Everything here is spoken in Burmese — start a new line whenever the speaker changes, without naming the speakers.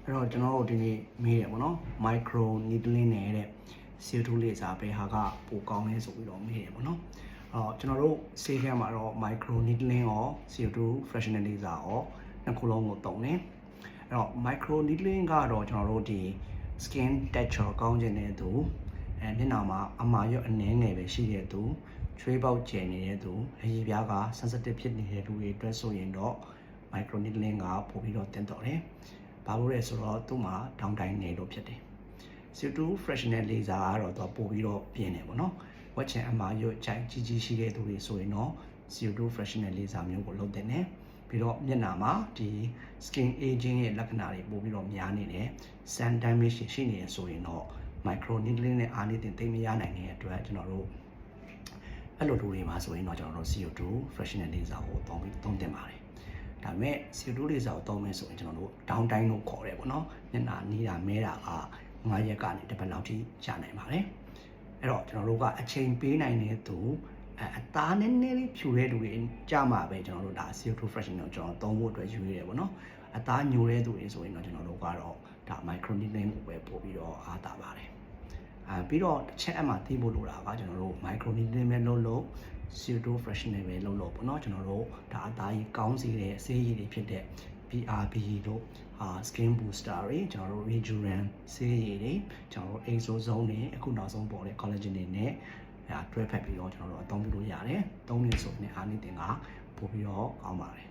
အဲ့တော့ကျွန်တော်တို့ဒီနေ့မေးတယ်ပေါ့နော် micro needling နဲ့တဲ့ CO2 laser ဘယ်ဟာကပိုကောင်းလဲဆိုပြီးတော့မေးတယ်ပေါ့နော်အဲ့တော့ကျွန်တော်တို့ဆေးခန်းမှာတော့ micro needling ရော CO2 fractional laser ရောနှစ်ခုလုံးကိုသုံးတယ်အဲ့တော့ micro needling ကတော့ကျွန်တော်တို့ဒီ skin texture ကောင်းခြင်းတဲ့သူမျက်နှာမှာအမာရွက်အနှဲငယ်ပဲရှိတဲ့သူချွေးပေါက်ကျယ်နေတဲ့သူအရည်ပြားက sensitive ဖြစ်နေတဲ့သူတွေအတွက်ဆိုရင်တော့ micro needling ကပိုပြီးတော့တင်တော်တယ်ဘာလို့လဲဆိုတော့သူ့မှာ down time နေလို့ဖြစ်တယ် CO2 fractional laser ကတော့သူပို့ပြီးတော့ပြင်းတယ်ပေါ့နော်ဝက်ချင်အမှားရွတ်ချိုင်ကြီးကြီးရှိတဲ့သူတွေဆိုရင်တော့ CO2 fractional laser မျိုးကိုလုပ်တင်တယ်ပြီးတော့မျက်နှာမှာဒီ skin aging ရဲ့လက္ခဏာတွေပို့ပြီးတော့များနေတယ် sun damage ရှိနေရဆိုရင်တော့ micro needling နဲ့အားနေတင်သိမရနိုင်တဲ့အတွက်ကျွန်တော်တို့အဲ့လိုလူတွေမှာဆိုရင်တော့ကျွန်တော်တို့ CO2 fractional laser ကိုသုံးတင်ပါတယ်ဒါပေမဲ့ CO2 laser ကိုသုံးမယ်ဆိုရင်ကျွန်တော်တို့ down time လို့ခေါ်တယ်ပေါ့နော်မျက်နှာနီးတာမဲတာက9ရက်ကနေတစ်ပတ်လောက်ထိကြာနိုင်ပါတယ်အဲ့တော့ကျွန်တော်တို့ကအချိန်ပေးနိုင်တဲ့သူအသားနည်းနည်းလေးဖြူတဲ့လူတွေကြာမှာပဲကျွန်တော်တို့ဒါ CO2 fractional ကိုကျွန်တော်သုံးဖို့အတွက်ယူရတယ်ပေါ့နော်အသားညိုတဲ့သူတွေဆိုရင်တော့ကျွန်တော်တို့ကတော့ဒါ micro needling ကိုပဲပို့ပြီးတော့အားတာပါတယ်ပြီးတော့တစ်ချက်အမှသိဖို့လိုတာကကျွန်တော်တို့ micro needling ပဲလုပ် CO2 fractional ပဲလုပ်ပေါ့နော်ကျွန်တော်တို့ဒါအသားကြီးကောင်းစေတဲ့ဆေးရည်တွေဖြစ်တဲ့ BRB တို့skin booster တွေကျွန်တော်တို့ rejuven ဆေးရည်တွေကျွန်တော်တို့ exosome တွေအခုနောက်ဆုံးပေါ်တဲ့ collagen တွေနဲ့တွဲဖက်ပြီးတော့ကျွန်တော်တို့အသုံးပြုလို့ရတယ်သုံးနေဆိုရင်အားနေတင်ကပို့ပြီးတော့ကောင်းပါတယ်